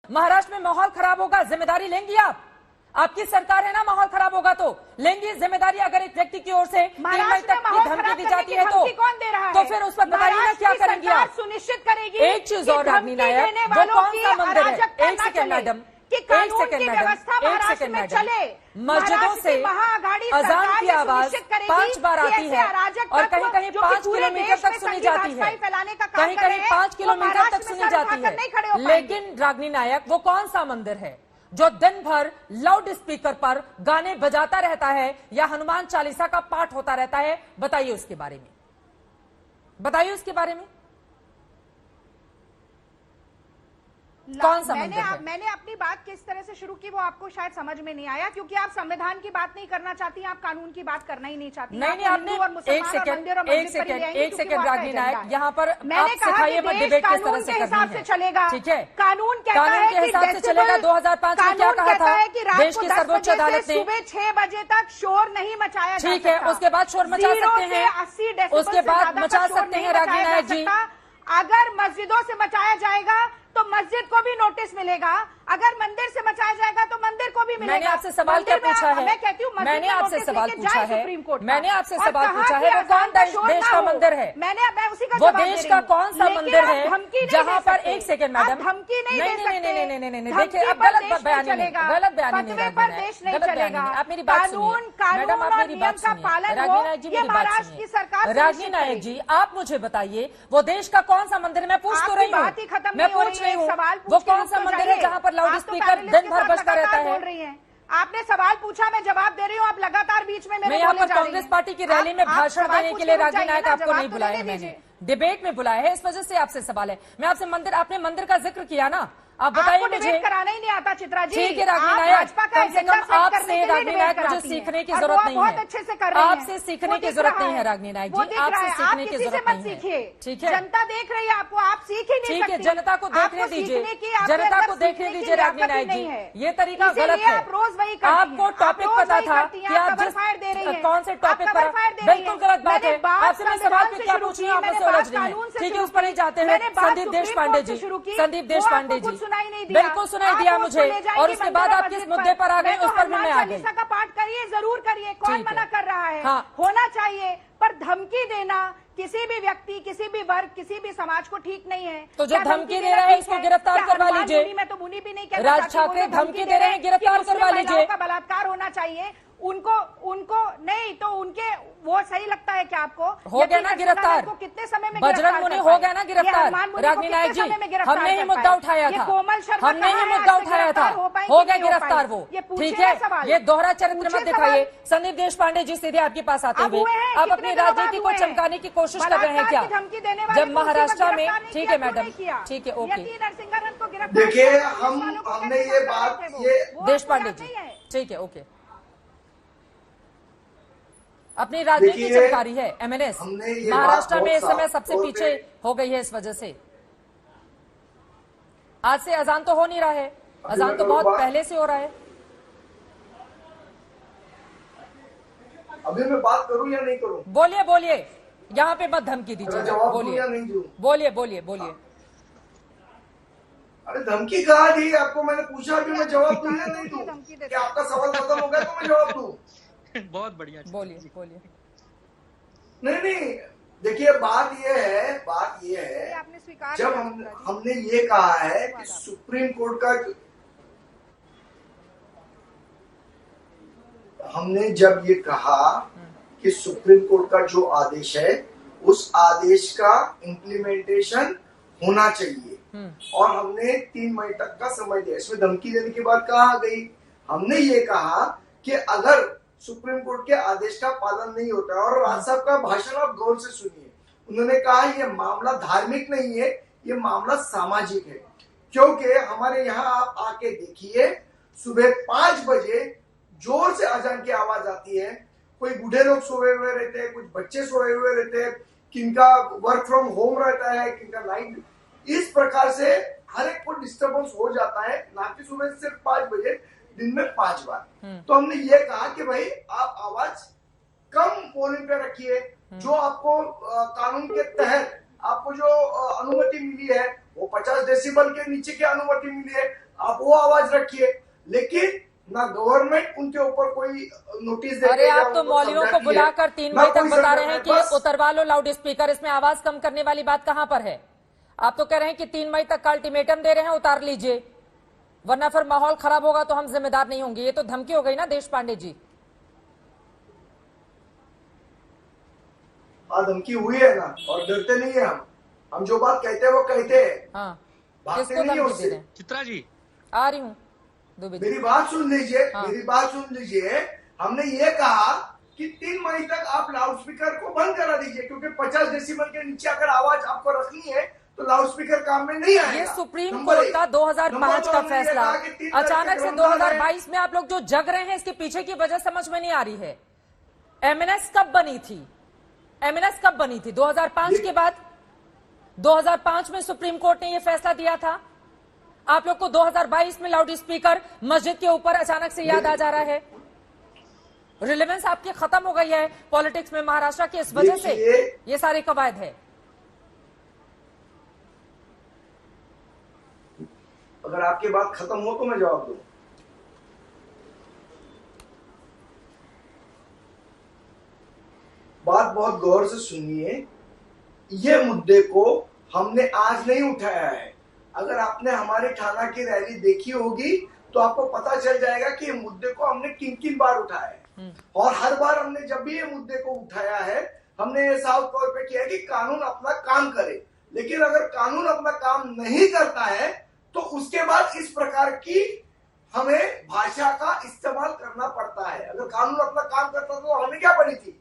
महाराष्ट्र में माहौल खराब होगा, जिम्मेदारी लेंगी आप? आपकी सरकार है ना, माहौल खराब होगा तो लेंगी जिम्मेदारी। अगर एक व्यक्ति की ओर से 3 मई तक की धमकी दी जाती है तो फिर उस पर बताइए ना क्या करेंगी आप? सुनिश्चित करेगी। एक चीज और रागनी नायक, वो कौन सा मंदिर है? एक सेकेंड मैडम, एक सेकेंड मैडम, मस्जिदों से अजान की आवाज 5 बार आती है और कहीं कहीं 5 किलोमीटर तक सुनी जाती है, कहीं कहीं 5 किलोमीटर तक सुनी जाती है। लेकिन रागनी नायक, वो कौन सा मंदिर है जो दिन भर लाउड स्पीकर पर गाने बजाता रहता है या हनुमान चालीसा का पाठ होता रहता है? बताइए उसके बारे में, बताइए उसके बारे में कौन सा मंदिर है? मैंने अपनी बात किस तरह से शुरू की वो आपको शायद समझ में नहीं आया, क्योंकि आप संविधान की बात नहीं करना चाहती, आप कानून की बात करना ही नहीं चाहती। नहीं, आपने एक सेकंड रागनी नायक, यहाँ पर आप सिखाइए मत डिबेट किस तरह से करनी है, चलेगा। ठीक है, कानून के हिसाब से चलेगा। 2005 में क्या कहा था देश की सर्वोच्च अदालत ने? सुबह 6 बजे तक शोर नहीं मचाया, ठीक है, उसके बाद शोर मचा सकते हैं, उसके बाद मचा सकते हैं रागनी नायक जी। अगर मस्जिदों से मचाया जाएगा तो मस्जिद को भी नोटिस मिलेगा, अगर मंदिर से मचाया जाएगा तो मंदिर को भी मिलेगा। मैंने आपसे सवाल क्या पूछा है? मैं कहती हूँ मैंने आपसे सवाल पूछा है, मैंने आपसे सवाल पूछा है, वो कौन देश का मंदिर है? मैं उसी का वो देश का कौन सा मंदिर है जहाँ पर? एक सेकंड मैडम, धमकी नहीं, नहीं, देखिए अब गलत बयानी नहीं, गलत बयानी नहीं, आप मेरी बात सुनिए मैडम, आप मेरी बात सुनिए। रागनी नायक जी मेरी बात सुनिए। रागनी नायक जी, आप मुझे बताइए वो देश का कौन सा मंदिर है? मैं पूछ तो रही हूँ, मैं पूछ रही हूँ वो कौन सा मंदिर है जहाँ पर लाउड स्पीकर दिन भर बजता रहता है? आपने सवाल पूछा, मैं जवाब दे रही हूँ, आप लगातार बीच में मैं यहाँ पर कांग्रेस पार्टी की रैली में भाषण देने के लिए रागनी नायक आपको नहीं बुलाया, मैंने डिबेट में बुलाया है, इस वजह से आपसे सवाल है। मैं आपसे मंदिर, आपने मंदिर का जिक्र किया ना, आप बताइए मुझे। कराना ही नहीं आता चित्रा जी। ठीक है रागनी नायक, कम से कम आपसे रागनी नायक मुझे सीखने की जरूरत नहीं है, आपसे सीखने की जरूरत नहीं है रागनी नायक जी, आपसे सीखने की जरूरत नहीं है, ठीक है? जनता देख रही है आपको, आप सीख ही नहीं सकती। ठीक है, जनता को देखने दीजिए, जनता को देखने दीजिए रागनी नायक जी, ये तरीका गलत है। आपको टॉपिक पता था कि आप जिस कौन से टॉपिक पर, बिल्कुल गलत बात है। आपसे मैं सवाल पे क्या पूछ रही हूँ, आपसे उलझ रही है, ठीक है? उस पर ही जाते हैं संदीप देशपांडे जी, संदीप देशपांडे जी, बिल्कुल सुनाई दिया मुझे, और उसके बाद आप किस मुद्दे पर आ गए उस पर भी मैं आ गई। का पाठ करिए, जरूर करिए, कौन मना कर रहा है? होना चाहिए, पर धमकी देना किसी भी व्यक्ति, किसी भी वर्ग, किसी भी समाज को ठीक नहीं है। तो जो धमकी दे रहा है इसको गिरफ्तार करवा लीजिए। मैं तो मुनि भी नहीं कहता, राज ठाकरे धमकी दे रहे हैं, गिरफ्तार करवा लीजिए। का बलात्कार होना चाहिए, उनको नहीं तो उनके, वो सही लगता है क्या आपको? हो गया ना गिरफ्तार, कितने समय में बजरंग मुनि हो गया ना गिरफ्तार। रागनी नायक जी, हमने ही मुद्दा उठाया था, हमने ही मुद्दा उठाया था, हो गया गिरफ्तार वो, ठीक है? ये दोहरा चरित्र मत दिखाइए। संदीप देशपांडे जी सीधे आपके पास आते हुए आप अपनी राजनीति को चमकाने की कोशिश कर रहे हैं क्या? जब महाराष्ट्र में, ठीक है मैडम, ठीक है, ओके, देखिए हमने ये बात, ये देशपांडे जी, ठीक है, ओके, अपनी राजनीति चमकारी है एमएनएस महाराष्ट्र में इस समय सबसे पीछे हो गई है, इस वजह से आज से अजान तो हो नहीं रहा है, अजान तो बहुत पहले से हो रहा है। अभी मैं बात करूं या नहीं करूं? बोलिए बोलिए, यहाँ पे मत धमकी दीजिए, बोलिए बोलिए बोलिए बोलिए। अरे धमकी कहाँ दी आपको? मैंने पूछा कि मैं जवाब दूं या नहीं दूं? कि आपका सवाल खत्म हो गया तो मैं जवाब दूं? बहुत बढ़िया, बोलिए बोलिए। नहीं, देखिए बात ये है जब हमने ये कहा है कि सुप्रीम कोर्ट का, हमने जब ये कहा कि सुप्रीम कोर्ट का जो आदेश है उस आदेश का इम्प्लीमेंटेशन होना चाहिए, और हमने 3 मई तक का समय दिया। इसमें धमकी देने की बात कहाँ आ गई? हमने ये कहा कि अगर सुप्रीम कोर्ट के आदेश का पालन नहीं होता है, और राज साहब का भाषण आप गौर से सुनिए, उन्होंने कहा ये मामला धार्मिक नहीं है, ये मामला सामाजिक है। क्योंकि हमारे यहाँ आप आके देखिए, सुबह 5 बजे जोर से अजान की आवाज आती है, कोई बूढ़े लोग सोए हुए रहते हैं, कुछ बच्चे सोए हुए रहते हैं, किनका वर्क फ्रॉम होम रहता है, किनका नाइट, इस प्रकार से हर एक को डिस्टर्बेंस हो जाता है, ना कि सुबह सिर्फ 5 बजे, दिन में 5 बार। तो हमने ये कहा कि भाई आप आवाज कम वॉल्यूम पे रखिए, जो आपको कानून के तहत आपको जो अनुमति मिली है वो 50 डेसिबल के नीचे की अनुमति मिली है, आप वो आवाज रखिए, लेकिन ना गवर्नमेंट उनके ऊपर कोई नोटिस दे। अरे आप तो मौलवियों को बुलाकर 3 बजे तक बता रहे हैं कि उतरवा लो लाउड स्पीकर, इसमें आवाज कम करने वाली बात कहां पर है? आप तो कह रहे हैं कि 3 मई तक का अल्टीमेटम दे रहे हैं, उतार लीजिए, वरना फिर माहौल खराब होगा तो हम जिम्मेदार नहीं होंगे। ये तो धमकी हो गई ना देश पांडे जी। हाँ, धमकी हुई है ना, और डरते नहीं है हम जो बात कहते हैं वो कहते हैं। हाँ, भागते नहीं है उससे। चित्रा जी आ रही हूँ, मेरी बात सुन लीजिए। हाँ। मेरी बात सुन लीजिए। हमने ये कहा कि 3 मई तक आप लाउड स्पीकर को बंद करा दीजिए, क्योंकि 50 डेसिबल के नीचे अगर आवाज आपको रखनी है तो लाउड स्पीकर काम में नहीं आएगा। ये सुप्रीम कोर्ट का 2005 का फैसला, अचानक से 2022 में आप लोग जो जग रहे हैं, इसके पीछे की वजह समझ में नहीं आ रही है। एमएनएस कब बनी थी? एमएनएस कब बनी थी? 2005 के बाद। 2005 में सुप्रीम कोर्ट ने यह फैसला दिया था। आप लोग को 2022 में लाउड स्पीकर मस्जिद के ऊपर अचानक से याद आ जा रहा है। रिलेवेंस आपकी खत्म हो गई है पॉलिटिक्स में महाराष्ट्र की, इस वजह से ये सारे कवायद है। अगर आपकी बात खत्म हो तो मैं जवाब दूं। बात बहुत गौर से सुनिए। ये मुद्दे को हमने आज नहीं उठाया है। अगर आपने हमारे थाना की रैली देखी होगी तो आपको पता चल जाएगा कि ये मुद्दे को हमने किन बार उठाया है। और हर बार हमने जब भी ये मुद्दे को उठाया है, हमने ये साफ तौर पे किया है कि कानून अपना काम करे। लेकिन अगर कानून अपना काम नहीं करता है तो उसके बाद इस प्रकार की हमें भाषा का इस्तेमाल करना पड़ता है। अगर कानून अपना काम करता तो हमें क्या पड़ी थी?